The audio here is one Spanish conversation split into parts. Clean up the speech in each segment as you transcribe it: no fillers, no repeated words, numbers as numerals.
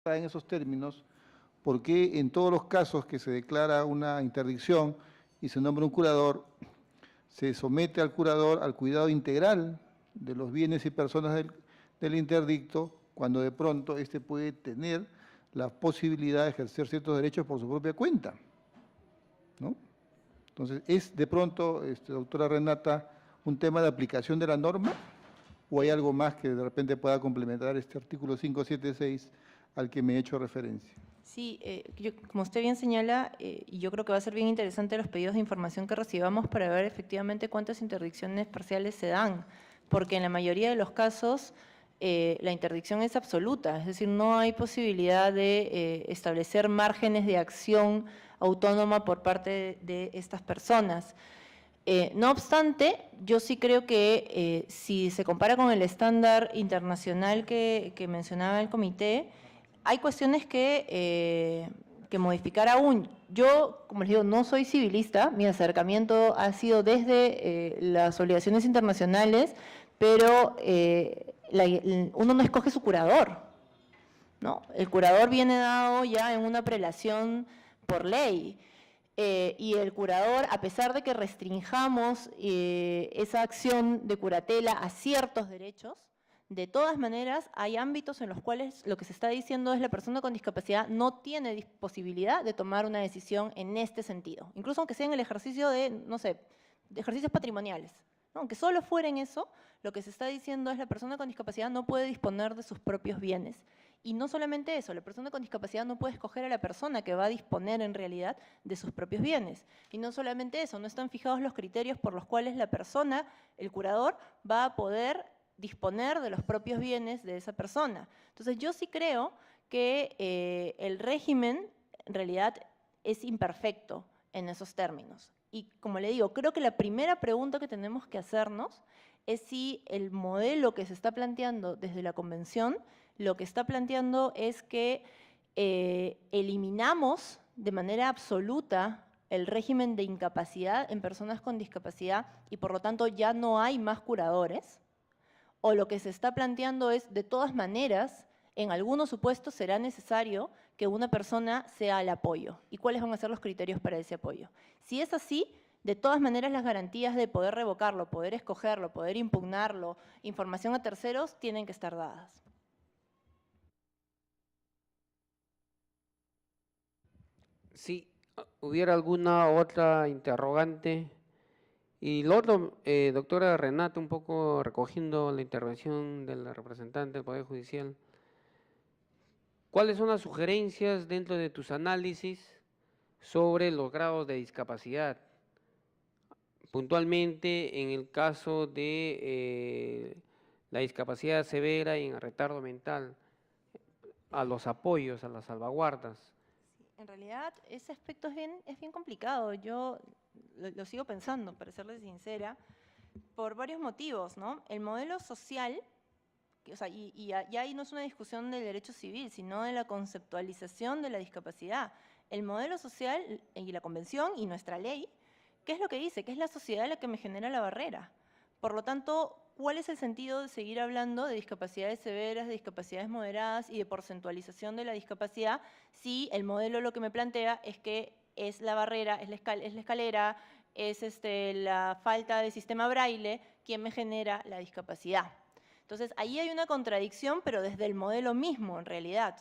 en esos términos, ¿por qué en todos los casos que se declara una interdicción y se nombra un curador, se somete al curador al cuidado integral de los bienes y personas del interdicto, cuando de pronto éste puede tener la posibilidad de ejercer ciertos derechos por su propia cuenta, ¿no? Entonces, ¿es de pronto, doctora Renata, un tema de aplicación de la norma o hay algo más que de repente pueda complementar este artículo 576 al que me he hecho referencia? Sí, como usted bien señala, y yo creo que va a ser bien interesante los pedidos de información que recibamos para ver efectivamente cuántas interdicciones parciales se dan, porque en la mayoría de los casos la interdicción es absoluta, es decir, no hay posibilidad de establecer márgenes de acción autónoma por parte de estas personas. No obstante, yo sí creo que si se compara con el estándar internacional que mencionaba el comité, hay cuestiones que modificar aún. Yo, como les digo, no soy civilista, mi acercamiento ha sido desde las obligaciones internacionales, pero uno no escoge su curador, ¿no? El curador viene dado ya en una prelación por ley. Y el curador, a pesar de que restringamos esa acción de curatela a ciertos derechos, de todas maneras hay ámbitos en los cuales lo que se está diciendo es la persona con discapacidad no tiene posibilidad de tomar una decisión en este sentido, incluso aunque sea en el ejercicio de, no sé, de ejercicios patrimoniales, ¿no? Aunque solo fuera en eso, lo que se está diciendo es la persona con discapacidad no puede disponer de sus propios bienes. Y no solamente eso, la persona con discapacidad no puede escoger a la persona que va a disponer en realidad de sus propios bienes. Y no solamente eso, no están fijados los criterios por los cuales la persona, el curador, va a poder disponer de los propios bienes de esa persona. Entonces yo sí creo que el régimen en realidad es imperfecto en esos términos. Y como le digo, creo que la primera pregunta que tenemos que hacernos es si el modelo que se está planteando desde la Convención, lo que está planteando es que eliminamos de manera absoluta el régimen de incapacidad en personas con discapacidad y por lo tanto ya no hay más curadores, o lo que se está planteando es, de todas maneras, en algunos supuestos será necesario que una persona sea el apoyo. ¿Y cuáles van a ser los criterios para ese apoyo? Si es así, de todas maneras las garantías de poder revocarlo, poder escogerlo, poder impugnarlo, información a terceros, tienen que estar dadas. Si hubiera alguna otra interrogante. Y lo otro, doctora Renata, un poco recogiendo la intervención de la representante del Poder Judicial, ¿cuáles son las sugerencias dentro de tus análisis sobre los grados de discapacidad? Puntualmente en el caso de la discapacidad severa y en el retardo mental, a los apoyos, a las salvaguardas. En realidad, ese aspecto es bien complicado. Yo lo sigo pensando, para serles sincera, por varios motivos, ¿no? El modelo social, o sea, ya ahí no es una discusión del derecho civil, sino de la conceptualización de la discapacidad. El modelo social y la convención y nuestra ley, ¿qué es lo que dice? Que es la sociedad la que me genera la barrera. Por lo tanto, ¿cuál es el sentido de seguir hablando de discapacidades severas, de discapacidades moderadas y de porcentualización de la discapacidad si el modelo lo que me plantea es que es la barrera, es la escalera, es la falta de sistema braille quien me genera la discapacidad? Entonces, ahí hay una contradicción, pero desde el modelo mismo, en realidad.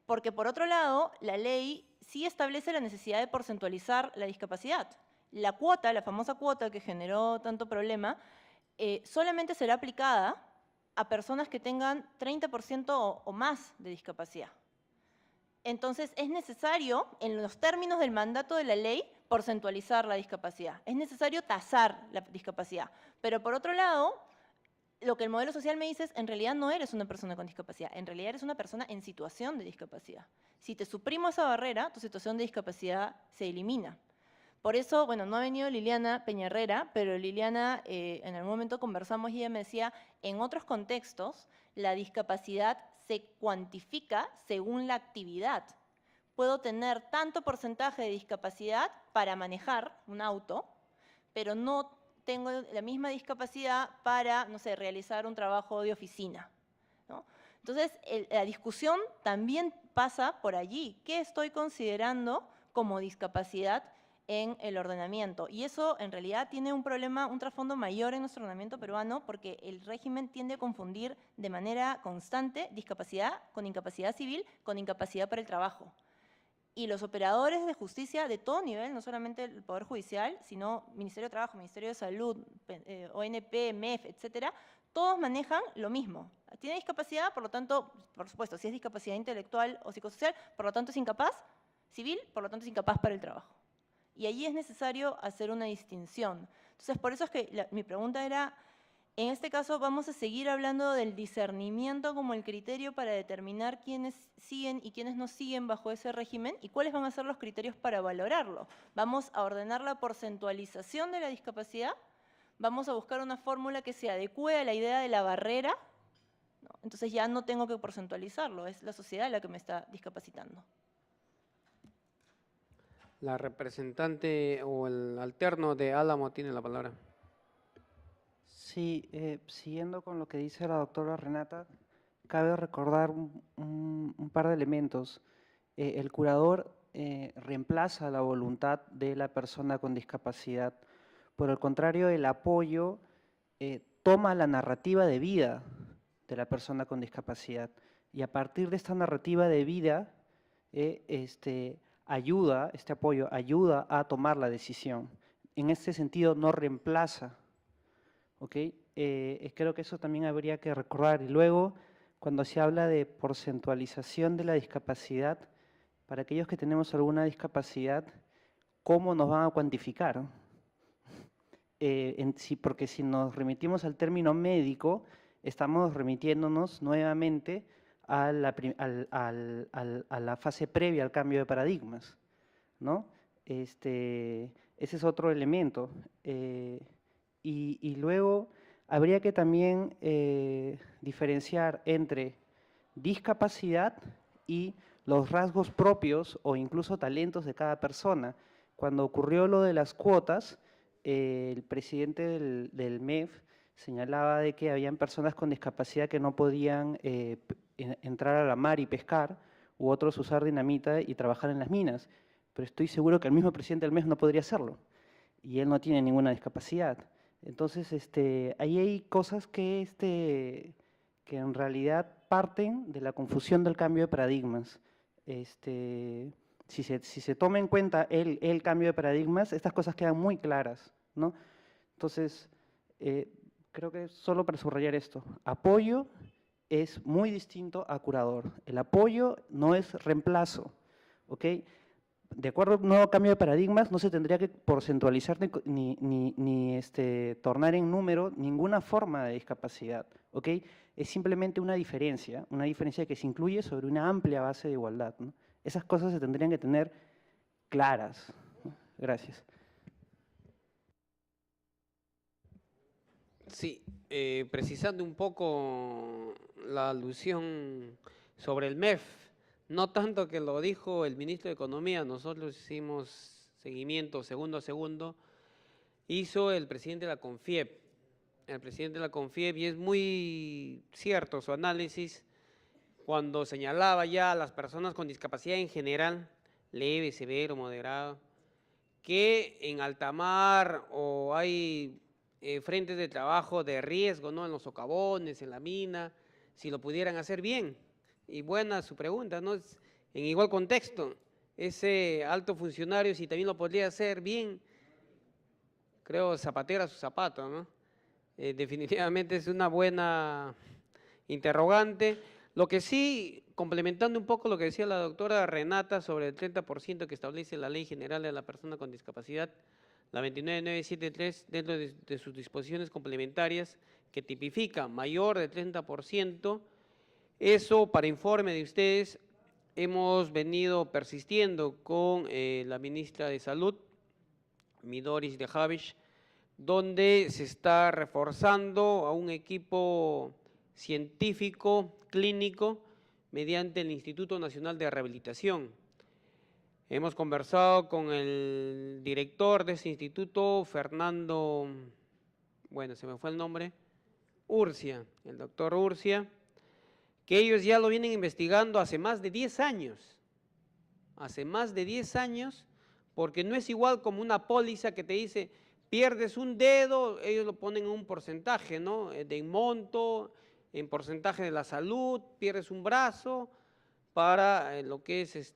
Porque, por otro lado, la ley sí establece la necesidad de porcentualizar la discapacidad. La cuota, la famosa cuota que generó tanto problema, solamente será aplicada a personas que tengan 30% o más de discapacidad. Entonces, es necesario, en los términos del mandato de la ley, porcentualizar la discapacidad. Es necesario tasar la discapacidad. Pero, por otro lado, lo que el modelo social me dice es, en realidad no eres una persona con discapacidad, en realidad eres una persona en situación de discapacidad. Si te suprimo esa barrera, tu situación de discapacidad se elimina. Por eso, bueno, no ha venido Liliana Peñarrera, pero Liliana, en algún momento conversamos y ella me decía, en otros contextos, la discapacidad se cuantifica según la actividad. Puedo tener tanto porcentaje de discapacidad para manejar un auto, pero no tengo la misma discapacidad para, no sé, realizar un trabajo de oficina, ¿no? Entonces, la discusión también pasa por allí. ¿Qué estoy considerando como discapacidad en el ordenamiento? Y eso en realidad tiene un problema, un trasfondo mayor en nuestro ordenamiento peruano, porque el régimen tiende a confundir de manera constante discapacidad con incapacidad civil, con incapacidad para el trabajo. Y los operadores de justicia de todo nivel, no solamente el Poder Judicial, sino Ministerio de Trabajo, Ministerio de Salud, ONP, MEF, etcétera, todos manejan lo mismo. Tiene discapacidad, por lo tanto, por supuesto, si es discapacidad intelectual o psicosocial, por lo tanto es incapaz civil, por lo tanto es incapaz para el trabajo. Y allí es necesario hacer una distinción. Entonces, por eso es que mi pregunta era, en este caso vamos a seguir hablando del discernimiento como el criterio para determinar quiénes siguen y quiénes no siguen bajo ese régimen y cuáles van a ser los criterios para valorarlo. ¿Vamos a ordenar la porcentualización de la discapacidad? ¿Vamos a buscar una fórmula que se adecue a la idea de la barrera? No, entonces ya no tengo que porcentualizarlo, es la sociedad la que me está discapacitando. La representante o el alterno de Álamo tiene la palabra. Sí, siguiendo con lo que dice la doctora Renata, cabe recordar un par de elementos. El curador reemplaza la voluntad de la persona con discapacidad. Por el contrario, el apoyo toma la narrativa de vida de la persona con discapacidad y a partir de esta narrativa de vida, este apoyo ayuda a tomar la decisión. En este sentido, no reemplaza. ¿Okay? Creo que eso también habría que recordar. Y luego, cuando se habla de porcentualización de la discapacidad, para aquellos que tenemos alguna discapacidad, ¿cómo nos van a cuantificar? Porque si nos remitimos al término médico, estamos remitiéndonos nuevamente a la fase previa al cambio de paradigmas, ¿no? Ese es otro elemento. Y luego habría que también diferenciar entre discapacidad y los rasgos propios o incluso talentos de cada persona. Cuando ocurrió lo de las cuotas, el presidente del MEF señalaba de que habían personas con discapacidad que no podían entrar a la mar y pescar, u otros usar dinamita y trabajar en las minas. Pero estoy seguro que el mismo presidente del MEF no podría hacerlo, y él no tiene ninguna discapacidad. Entonces, ahí hay cosas que en realidad parten de la confusión del cambio de paradigmas. Si se toma en cuenta el cambio de paradigmas, estas cosas quedan muy claras, ¿no? Entonces, creo que solo para subrayar esto, apoyo es muy distinto a curador. El apoyo no es reemplazo, ¿ok? De acuerdo a un nuevo cambio de paradigmas, no se tendría que porcentualizar ni tornar en número ninguna forma de discapacidad, ¿ok? Es simplemente una diferencia que se incluye sobre una amplia base de igualdad, ¿no? Esas cosas se tendrían que tener claras, ¿no? Gracias. Sí, precisando un poco la alusión sobre el MEF, no tanto que lo dijo el ministro de Economía, nosotros hicimos seguimiento segundo a segundo, hizo el presidente de la CONFIEP. El presidente de la CONFIEP, y es muy cierto su análisis, cuando señalaba ya a las personas con discapacidad en general, leve, severo, moderado, que en alta mar o hay frentes de trabajo de riesgo, ¿no? En los socavones, en la mina, si lo pudieran hacer bien. Y buena su pregunta, ¿no? En igual contexto, ese alto funcionario, si también lo podría hacer bien, creo zapatero a su zapato, ¿no? Definitivamente es una buena interrogante. Lo que sí, complementando un poco lo que decía la doctora Renata sobre el 30% que establece la Ley General de la Persona con Discapacidad, la 29973, dentro de sus disposiciones complementarias, que tipifica mayor de 30%, eso, para informe de ustedes, hemos venido persistiendo con la ministra de Salud, Doris de Javish, donde se está reforzando a un equipo científico, clínico, mediante el Instituto Nacional de Rehabilitación. Hemos conversado con el director de ese instituto, Fernando, bueno, se me fue el nombre, Urcia, el doctor Urcia, que ellos ya lo vienen investigando hace más de 10 años. Hace más de 10 años, porque no es igual como una póliza que te dice, pierdes un dedo, ellos lo ponen en un porcentaje, ¿no? De monto, en porcentaje de la salud, pierdes un brazo, para lo que es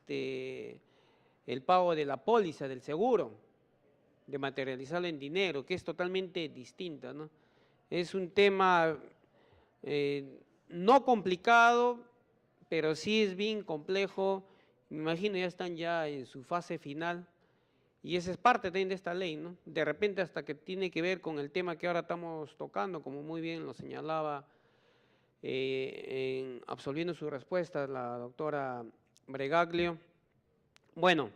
el pago de la póliza, del seguro, de materializarlo en dinero, que es totalmente distinta, ¿no? Es un tema no complicado, pero sí es bien complejo. Me imagino ya están ya en su fase final y esa es parte también de esta ley, ¿no? De repente hasta que tiene que ver con el tema que ahora estamos tocando, como muy bien lo señalaba absolviendo su respuesta la doctora Bregaglio. Bueno,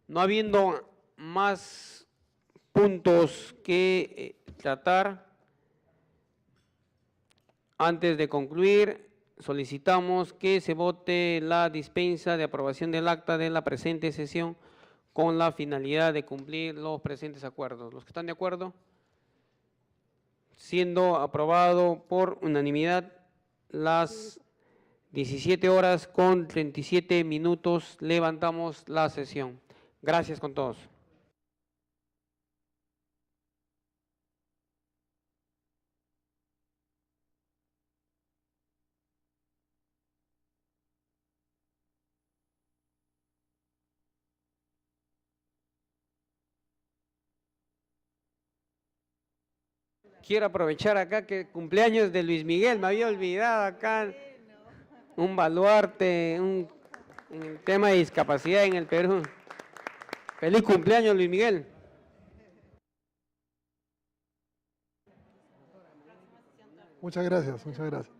no habiendo más puntos que tratar, antes de concluir, solicitamos que se vote la dispensa de aprobación del acta de la presente sesión con la finalidad de cumplir los presentes acuerdos. ¿Los que están de acuerdo? Siendo aprobado por unanimidad las 17:37, levantamos la sesión. Gracias con todos. Quiero aprovechar acá que cumpleaños de Luis Miguel, me había olvidado acá un baluarte en el tema de discapacidad en el Perú. Feliz cumpleaños, Luis Miguel. Muchas gracias, muchas gracias.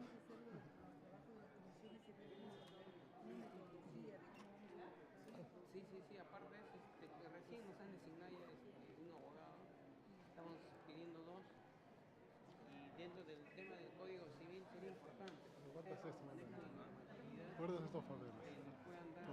Sí, aparte de eso, recién nos han designado un abogado, estamos pidiendo dos, y dentro del tema del Código Civil sería importante, ¿Cuántas es esto? manejo de normatividad, ¿Recuerdas estos papeles? nos puedan dar.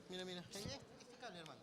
Mira, este cable, hermano.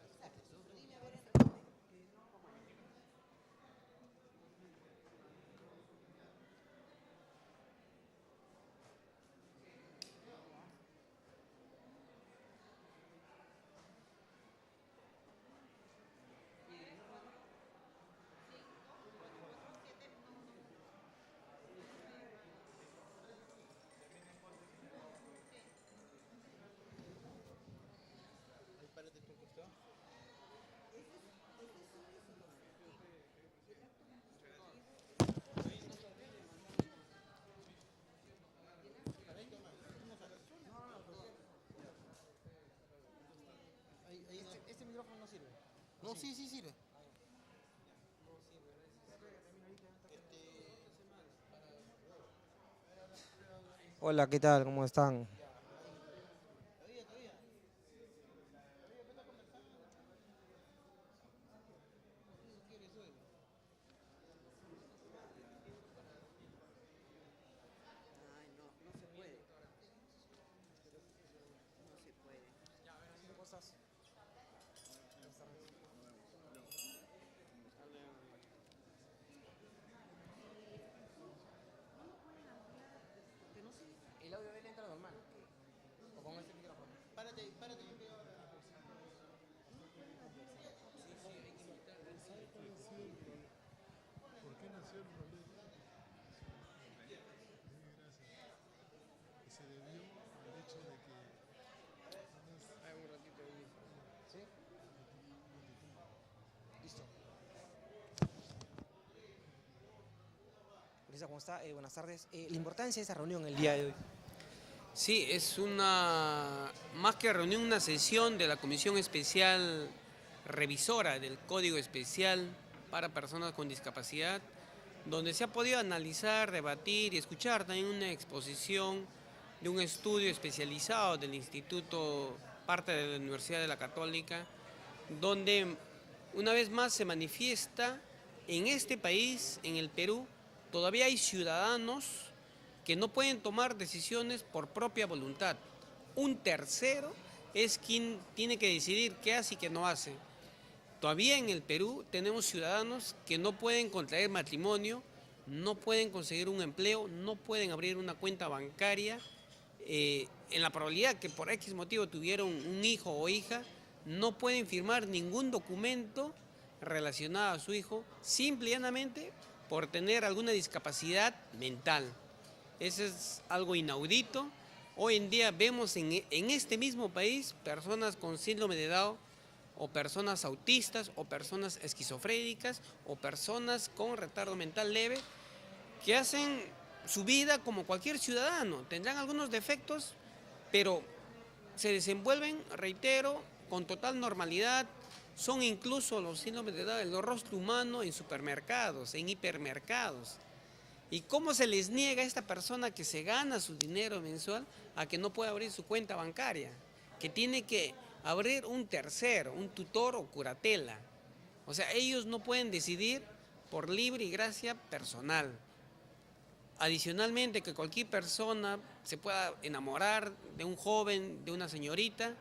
Este micrófono no sirve. No, sí sirve. Hola, ¿qué tal? ¿Cómo están? El audio de él entra normal. Congresista, ¿cómo está? Buenas tardes. La importancia de esta reunión el día de hoy. Sí, es una, más que reunión, una sesión de la Comisión Especial Revisora del Código Especial para Personas con Discapacidad, donde se ha podido analizar, debatir y escuchar también una exposición de un estudio especializado del Instituto, parte de la Universidad de la Católica, donde una vez más se manifiesta en este país, en el Perú, todavía hay ciudadanos que no pueden tomar decisiones por propia voluntad. Un tercero es quien tiene que decidir qué hace y qué no hace. Todavía en el Perú tenemos ciudadanos que no pueden contraer matrimonio, no pueden conseguir un empleo, no pueden abrir una cuenta bancaria. En la probabilidad que por X motivo tuvieron un hijo o hija, no pueden firmar ningún documento relacionado a su hijo, simple y llanamente por tener alguna discapacidad mental. Eso es algo inaudito. Hoy en día vemos en este mismo país personas con síndrome de Down, o personas autistas, o personas esquizofrénicas, o personas con retardo mental leve, que hacen su vida como cualquier ciudadano. Tendrán algunos defectos, pero se desenvuelven, reitero, con total normalidad. Son incluso los síndromes de Down, el rostro humano en supermercados, en hipermercados. ¿Y cómo se les niega a esta persona que se gana su dinero mensual a que no pueda abrir su cuenta bancaria? Que tiene que abrir un tercero, un tutor o curatela. O sea, ellos no pueden decidir por libre y gracia personal. Adicionalmente, que cualquier persona se pueda enamorar de un joven, de una señorita,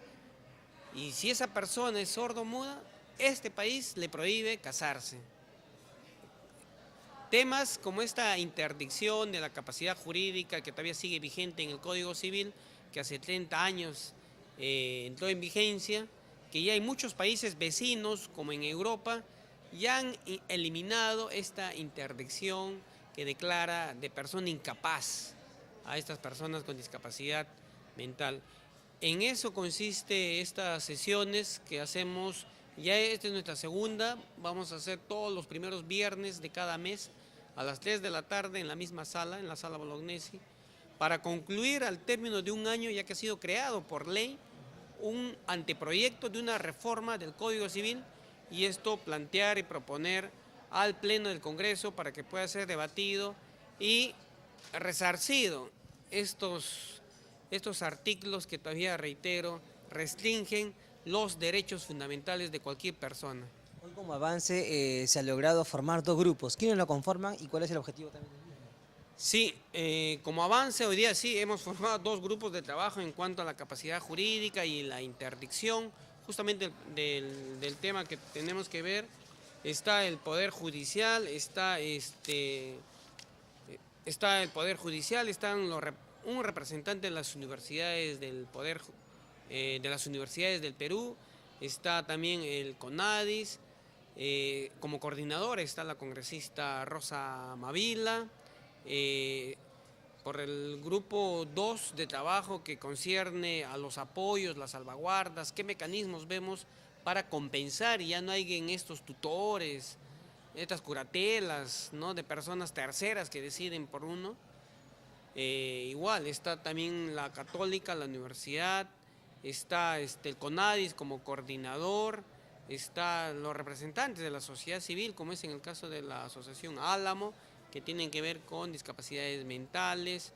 y si esa persona es sordo-muda, este país le prohíbe casarse. Temas como esta interdicción de la capacidad jurídica que todavía sigue vigente en el Código Civil, que hace 30 años entró en vigencia, que ya hay muchos países vecinos, como en Europa, ya han eliminado esta interdicción que declara de persona incapaz a estas personas con discapacidad mental. En eso consiste estas sesiones que hacemos, ya esta es nuestra segunda, vamos a hacer todos los primeros viernes de cada mes a las 3 de la tarde en la misma sala, en la sala Bolognesi, para concluir al término de un año, ya que ha sido creado por ley un anteproyecto de una reforma del Código Civil, y esto plantear y proponer al Pleno del Congreso para que pueda ser debatido y resarcido estos artículos que todavía, reitero, restringen los derechos fundamentales de cualquier persona. Hoy como avance se ha logrado formar 2 grupos. ¿Quiénes lo conforman y cuál es el objetivo también del mismo? Sí, como avance hoy día sí hemos formado 2 grupos de trabajo en cuanto a la capacidad jurídica y la interdicción. Justamente del tema que tenemos que ver está el Poder Judicial, está el Poder Judicial, están un representante de las universidades del Poder, de las universidades del Perú, está también el CONADIS, como coordinadora está la congresista Rosa Mavila. Por el grupo 2 de trabajo que concierne a los apoyos, las salvaguardas, qué mecanismos vemos para compensar y ya no hay en estos tutores, estas curatelas, ¿no?, de personas terceras que deciden por uno. Igual está también la Católica, la universidad, está el CONADIS como coordinador, están los representantes de la sociedad civil, como es en el caso de la Asociación Álamo, que tienen que ver con discapacidades mentales.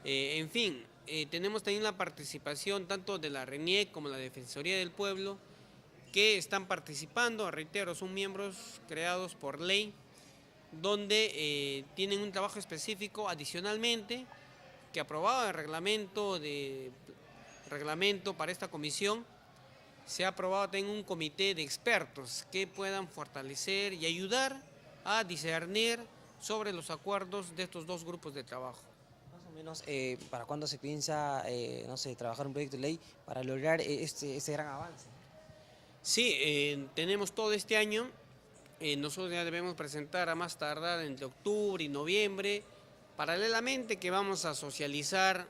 En fin, tenemos también la participación tanto de la RENIEC como la Defensoría del Pueblo, que están participando, reitero, son miembros creados por ley, donde tienen un trabajo específico adicionalmente, que aprobado el reglamento para esta comisión, se ha aprobado también un comité de expertos que puedan fortalecer y ayudar a discernir sobre los acuerdos de estos 2 grupos de trabajo. Más o menos, ¿para cuándo se piensa, no sé, trabajar un proyecto de ley para lograr este gran avance? Sí, tenemos todo este año. Nosotros ya debemos presentar a más tardar entre octubre y noviembre, paralelamente que vamos a socializar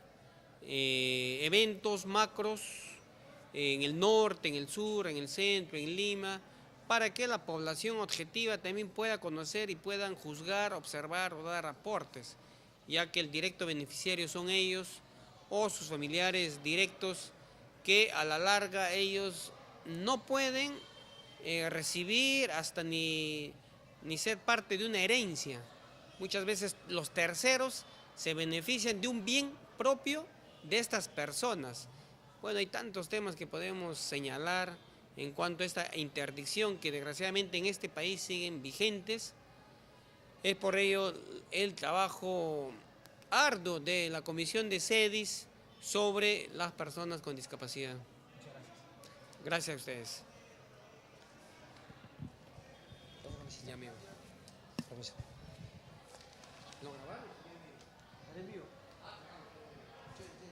eventos macros en el norte, en el sur, en el centro, en Lima, para que la población objetiva también pueda conocer y puedan juzgar, observar o dar aportes, ya que el directo beneficiario son ellos o sus familiares directos, que a la larga ellos no pueden recibir hasta ni ser parte de una herencia. Muchas veces los terceros se benefician de un bien propio de estas personas. Bueno, hay tantos temas que podemos señalar en cuanto a esta interdicción que desgraciadamente en este país siguen vigentes. Es por ello el trabajo arduo de la Comisión de CEDIS sobre las personas con discapacidad. Gracias a ustedes. Ya, amigo. Permiso. ¿Lo grabaron?